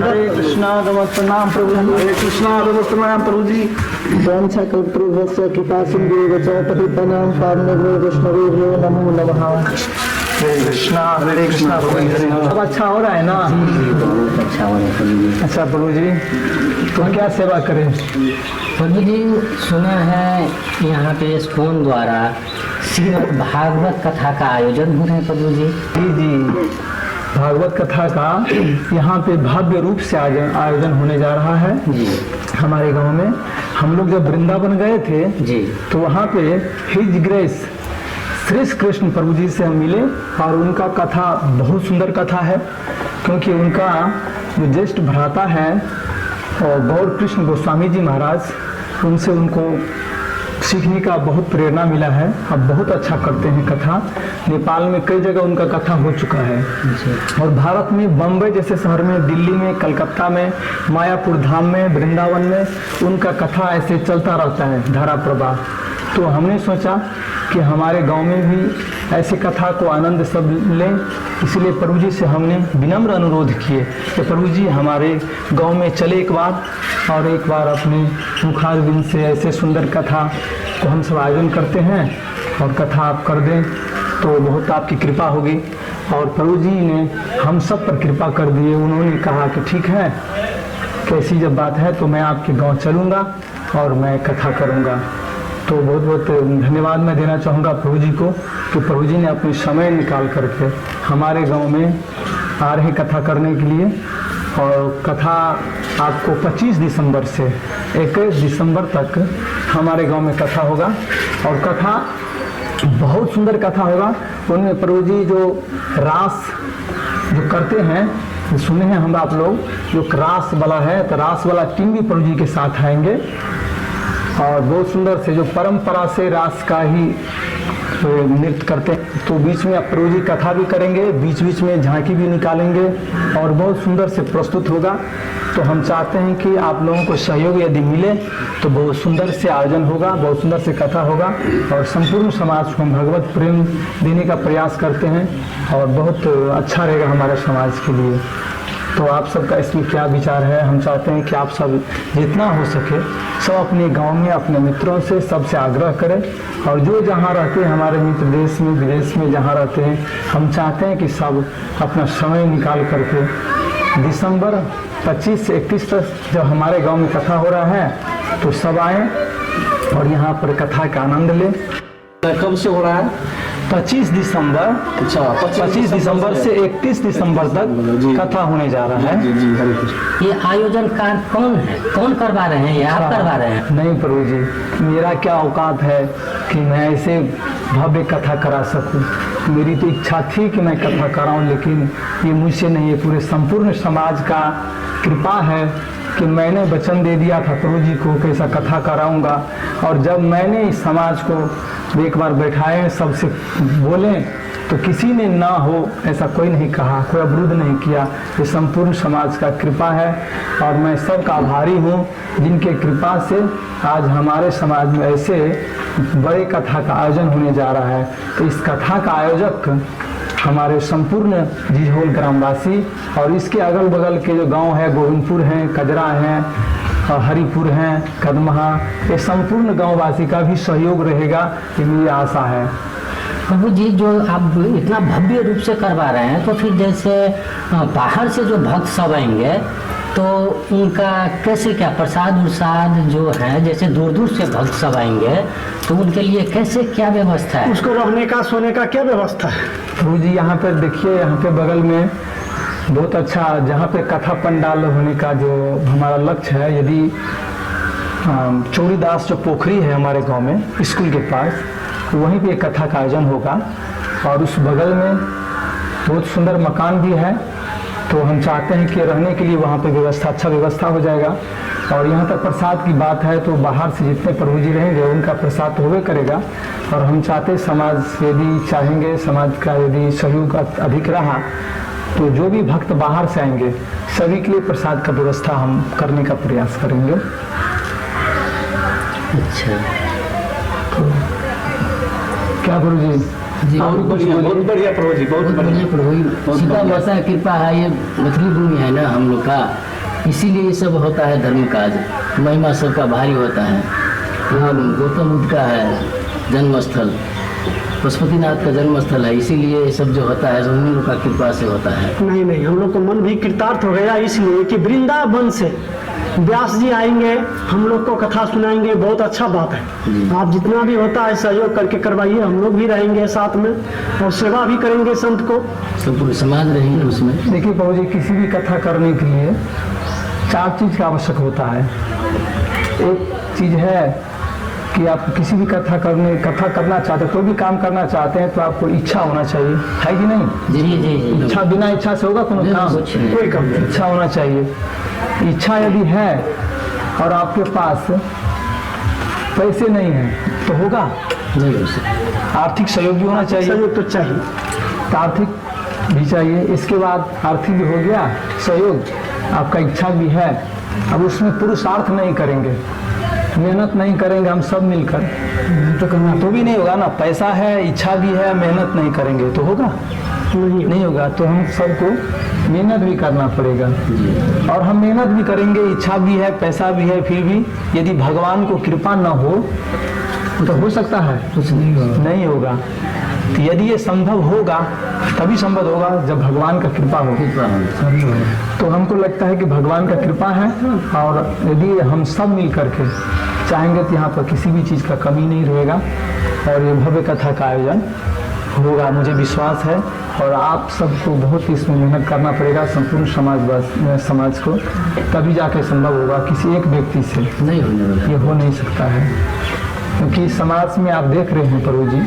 हरे कृष्णा नमस्कार प्रभु। हरे कृष्णा नमस्कार प्रभु जी। वंशा कल्पतरुभ्यश्च कृपा सिंधुभ्यो च पतितानां पावनेभ्यो वैष्णवेभ्यो नमो नमः। हरे कृष्णा प्रभु। अब अच्छा हो रहा है ना? अच्छा हो रहा है। अच्छा प्रभु जी, तो क्या सेवा करें? प्रभु जी सुना है यहाँ पे इस फोन द्वारा श्रीमद् भागवत कथा का आयोजन हो रहा है प्रभु जी। जी जी, भागवत कथा का यहाँ पे भव्य रूप से आयोजन होने जा रहा है जी। हमारे गांव में। हम लोग जब वृंदावन गए थे जी तो वहाँ पे हिज ग्रेस श्री कृष्ण प्रभु जी से हम मिले और उनका कथा बहुत सुंदर कथा है, क्योंकि उनका जो ज्येष्ठ भ्राता है और गौर कृष्ण गोस्वामी जी महाराज, उनसे उनको सीखने का बहुत प्रेरणा मिला है। अब बहुत अच्छा करते हैं कथा। नेपाल में कई जगह उनका कथा हो चुका है और भारत में बम्बई जैसे शहर में, दिल्ली में, कलकत्ता में, मायापुर धाम में, वृंदावन में उनका कथा ऐसे चलता रहता है धारा प्रवाह। तो हमने सोचा कि हमारे गांव में भी ऐसे कथा को आनंद सब लें, इसलिए प्रभु जी से हमने विनम्र अनुरोध किए कि प्रभु जी हमारे गांव में चले एक बार, और एक बार अपने मुखारबिंद से ऐसे सुंदर कथा को हम सब आयोजन करते हैं और कथा आप कर दें तो बहुत आपकी कृपा होगी। और प्रभु जी ने हम सब पर कृपा कर दिए। उन्होंने कहा कि ठीक है, कैसी जब बात है तो मैं आपके गांव चलूँगा और मैं कथा करूँगा। तो बहुत बहुत धन्यवाद मैं देना चाहूँगा प्रभु जी को कि प्रभु जी ने अपने समय निकाल करके हमारे गांव में आ रहे कथा करने के लिए। और कथा आपको 25 दिसंबर से 21 दिसंबर तक हमारे गांव में कथा होगा और कथा बहुत सुंदर कथा होगा। उनमें प्रभु जी जो रास जो करते हैं, सुने हैं हम आप लोग, जो रास वाला है तो रास वाला टीम भी प्रभु जी के साथ आएंगे और बहुत सुंदर से जो परंपरा से रास का ही नृत्य करते हैं। तो बीच में प्रभु जी कथा भी करेंगे, बीच बीच में झांकी भी निकालेंगे और बहुत सुंदर से प्रस्तुत होगा। तो हम चाहते हैं कि आप लोगों को सहयोग यदि मिले तो बहुत सुंदर से आयोजन होगा, बहुत सुंदर से कथा होगा और संपूर्ण समाज को हम भगवत प्रेम देने का प्रयास करते हैं और बहुत अच्छा रहेगा हमारे समाज के लिए। तो आप सबका इसमें क्या विचार है? हम चाहते हैं कि आप सब जितना हो सके सब अपने गांव में अपने मित्रों से सबसे आग्रह करें और जो जहां रहते हैं हमारे मित्र देश में विदेश में जहां रहते हैं, हम चाहते हैं कि सब अपना समय निकाल करके दिसंबर 25 से 31 तक जब हमारे गांव में कथा हो रहा है तो सब आएँ और यहाँ पर कथा का आनंद लें। कब से हो रहा है? 25 दिसंबर। अच्छा, 25 दिसंबर से 31 दिसंबर तक कथा होने जा रहा है। जी जी, हरे कृष्ण। ये आयोजनकार कौन है? कौन करवा रहे हैं? ये आप करवा रहे हैं? नहीं प्रभु जी, मेरा क्या औकात है कि मैं ऐसे भव्य कथा करा सकूं। मेरी तो इच्छा थी कि मैं कथा कराऊं, लेकिन ये मुझसे नहीं, ये पूरे संपूर्ण समाज का कृपा है कि मैंने वचन दे दिया था प्रभु जी को कैसा कथा कराऊंगा। और जब मैंने इस समाज को एक बार बैठाए, सबसे बोले, तो किसी ने ना हो ऐसा कोई नहीं कहा, कोई अवरुद्ध नहीं किया। ये संपूर्ण समाज का कृपा है और मैं सबका आभारी हूँ जिनके कृपा से आज हमारे समाज में ऐसे बड़े कथा का आयोजन होने जा रहा है। तो इस कथा का आयोजक हमारे संपूर्ण जिझोल ग्रामवासी और इसके अगल बगल के जो गांव है, गोविंदपुर हैं, कजरा हैं, हरिपुर हैं, कदमहा, ये संपूर्ण गांववासी का भी सहयोग रहेगा, ये मेरी आशा है। प्रभु जी जो आप इतना भव्य रूप से करवा रहे हैं, तो फिर जैसे बाहर से जो भक्त सब आएंगे तो उनका कैसे क्या प्रसाद उरसाद जो है, जैसे दूर दूर से भक्त सब आएंगे तो उनके लिए कैसे क्या व्यवस्था है? उसको रहने का सोने का क्या व्यवस्था है? प्रभु जी यहाँ पर देखिए, यहाँ पे बगल में बहुत अच्छा, जहाँ पे कथा पंडाल होने का जो हमारा लक्ष्य है, यदि चौरीदास जो पोखरी है हमारे गांव में स्कूल के पास, वहीं पे एक कथा का आयोजन होगा और उस बगल में बहुत सुंदर मकान भी है। तो हम चाहते हैं कि रहने के लिए वहाँ पे व्यवस्था, अच्छा व्यवस्था हो जाएगा। और यहाँ तक प्रसाद की बात है तो बाहर से जितने प्रभु जी रहेंगे उनका प्रसाद तो होबे करेगा। और हम चाहते समाज यदि चाहेंगे, समाज का यदि सहयोग अधिक रहा तो जो भी भक्त बाहर से आएंगे सभी के लिए प्रसाद का व्यवस्था हम करने का प्रयास करेंगे। अच्छा, तो क्या प्रभु जी? जी बहुत बढ़िया प्रभु जी, बहुत बढ़िया। प्रभु सीता माता की कृपा है, ये मछली भूमि है ना हम लोग का, इसीलिए ये सब होता है धर्म काज, महिमा सबका भारी होता है। यहाँ गौतम बुद्ध का है जन्म स्थल, पशुपतिनाथ का जन्म स्थल है, इसीलिए ये सब जो होता है उन लोग का कृपा से होता है। नहीं, हम लोग को मन भी कृतार्थ हो गया इसलिए कि वृंदावन से व्यास जी आएंगे, हम लोग को कथा सुनाएंगे, बहुत अच्छा बात है। आप जितना भी होता है सहयोग करके करवाइए, हम लोग भी रहेंगे साथ में और सेवा भी करेंगे संत को, सब पूरे समाज रहेंगे उसमें। देखिए प्रभु जी, किसी भी कथा करने के लिए 4 चीज का आवश्यक होता है। एक चीज है कि आप किसी भी कथा करना चाहते हैं, कोई भी काम करना चाहते हैं तो आपको इच्छा होना चाहिए, है कि नहीं? जी जी जी। इच्छा, बिना इच्छा से होगा कोई काम? कोई काम नहीं। इच्छा होना चाहिए। इच्छा यदि है और आपके पास पैसे नहीं है तो होगा नहीं हो सकता। आर्थिक सहयोग भी होना चाहिए। सहयोग तो चाहिए, तो आर्थिक भी चाहिए। इसके बाद आर्थिक भी हो गया सहयोग, आपका इच्छा भी है। अब उसमें पुरुषार्थ नहीं करेंगे, मेहनत नहीं करेंगे हम सब मिलकर तो करना तो भी नहीं होगा ना। पैसा है, इच्छा भी है, मेहनत नहीं करेंगे तो होगा नहीं होगा। तो हम सबको मेहनत भी करना पड़ेगा और हम मेहनत भी करेंगे, इच्छा भी है, पैसा भी है, फिर भी यदि भगवान को कृपा न हो तो हो सकता है कुछ नहीं होगा। तो यदि ये संभव होगा तभी संभव होगा जब भगवान का कृपा हो। तो हमको लगता है कि भगवान का कृपा है और यदि हम सब मिल करके चाहेंगे तो यहाँ पर किसी भी चीज़ का कमी नहीं रहेगा और ये भव्य कथा का आयोजन होगा, मुझे विश्वास है। और आप सबको बहुत ही इसमें मेहनत करना पड़ेगा, संपूर्ण समाज को, तभी जाके संभव होगा। किसी एक व्यक्ति से नहीं होने वाला, ये हो नहीं सकता है। क्योंकि समाज में आप देख रहे हैं प्रभु जी,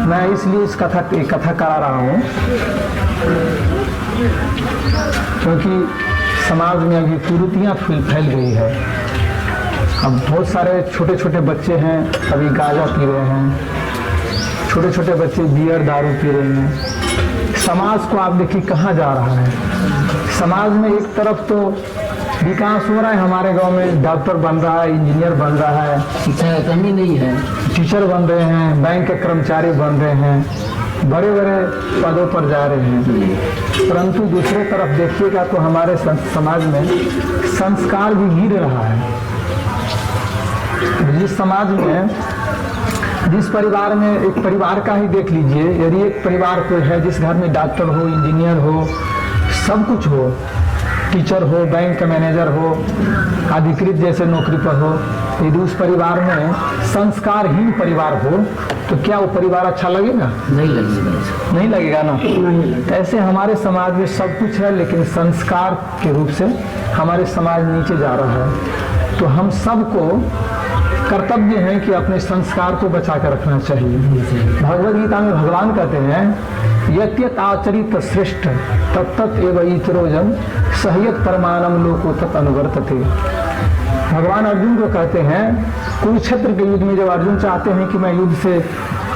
मैं इसलिए इस कथा करा रहा हूँ क्योंकि समाज में अभी कुरीतियाँ फैल गई है। अब बहुत सारे छोटे छोटे बच्चे हैं अभी गांजा पी रहे हैं, छोटे छोटे बच्चे बियर दारू पी रहे हैं। समाज को आप देखिए कहाँ जा रहा है। समाज में एक तरफ तो विकास हो रहा है, हमारे गांव में डॉक्टर बन रहा है, इंजीनियर बन रहा है, शिक्षा का कमी नहीं है, टीचर बन रहे हैं, बैंक के कर्मचारी बन रहे हैं, बड़े बड़े पदों पर जा रहे हैं। परंतु दूसरे तरफ देखिएगा तो हमारे समाज में संस्कार भी गिर रहा है। जिस समाज में, जिस परिवार में, एक परिवार का ही देख लीजिए, यदि एक परिवार कोई है जिस घर में डॉक्टर हो, इंजीनियर हो, सब कुछ हो, टीचर हो, बैंक का मैनेजर हो, अधिकृत जैसे नौकरी पर हो, यदि उस परिवार में संस्कारहीन परिवार हो तो क्या वो परिवार अच्छा लगेगा? नहीं लगेगा ना। ऐसे हमारे समाज में सब कुछ है लेकिन संस्कार के रूप से हमारे समाज नीचे जा रहा है। तो हम सबको कर्तव्य है कि अपने संस्कार को बचा कर रखना चाहिए। भगवद गीता में भगवान कहते हैं यत्यत आचरित श्रेष्ठ तत्त एव इतरो जन सह्यत परमानम लोको तत् अनुवर्तते। भगवान अर्जुन को कहते हैं कुरुक्षेत्र के युद्ध में जब अर्जुन चाहते हैं कि मैं युद्ध से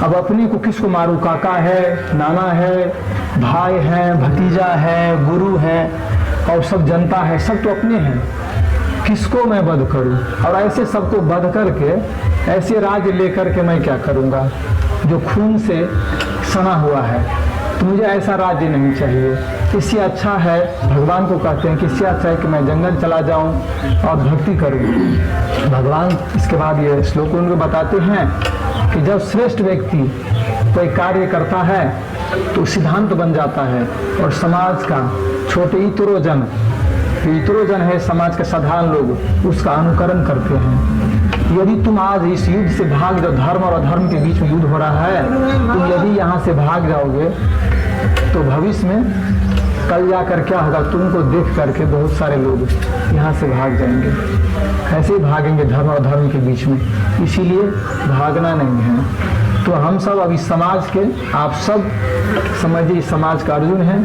अब अपने को किसको मारूं, काका है, नाना है, भाई है, भतीजा है, गुरु है और सब जनता है, सब तो अपने हैं, किसको मैं वध करूं? और ऐसे सबको वध करके ऐसे राज्य लेकर के मैं क्या करूंगा जो खून से सना हुआ है। तो मुझे ऐसा राज्य नहीं चाहिए। इससे अच्छा है, भगवान को कहते हैं कि इससे अच्छा है कि मैं जंगल चला जाऊं और भक्ति करूं। भगवान इसके बाद ये श्लोक उनको बताते हैं कि जब श्रेष्ठ व्यक्ति कोई कार्य करता है तो सिद्धांत बन जाता है और समाज का छोटे इतरो जन पितरों जन है, समाज के साधारण लोग उसका अनुकरण करते हैं। यदि तुम आज इस युद्ध से भाग जाओ, धर्म और अधर्म के बीच में युद्ध हो रहा है, तुम यदि यहाँ से भाग जाओगे तो भविष्य में कल जाकर क्या होगा, तुमको देख करके बहुत सारे लोग यहाँ से भाग जाएंगे। ऐसे ही भागेंगे धर्म और धर्म के बीच में, इसीलिए भागना नहीं है। तो हम सब अभी समाज के, आप सब समझिए समाज का अर्जुन है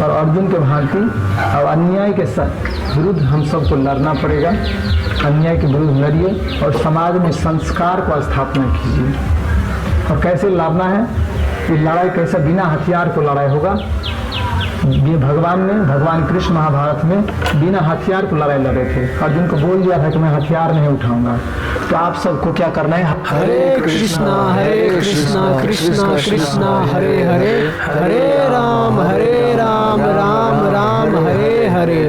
और अर्जुन के भांति अब अन्याय के विरुद्ध हम सबको लड़ना पड़ेगा। अन्याय के विरुद्ध लड़िए और समाज में संस्कार को स्थापना कीजिए। और कैसे लड़ना है, ये लड़ाई कैसा, बिना हथियार को लड़ाई होगा। ये भगवान कृष्ण महाभारत में बिना हथियार को लड़ाई लड़े थे। अर्जुन को बोल दिया था कि मैं हथियार नहीं उठाऊंगा। तो आप सबको क्या करना है, हरे कृष्णा कृष्णा कृष्णा हरे हरे, हरे राम राम राम हरे हरे।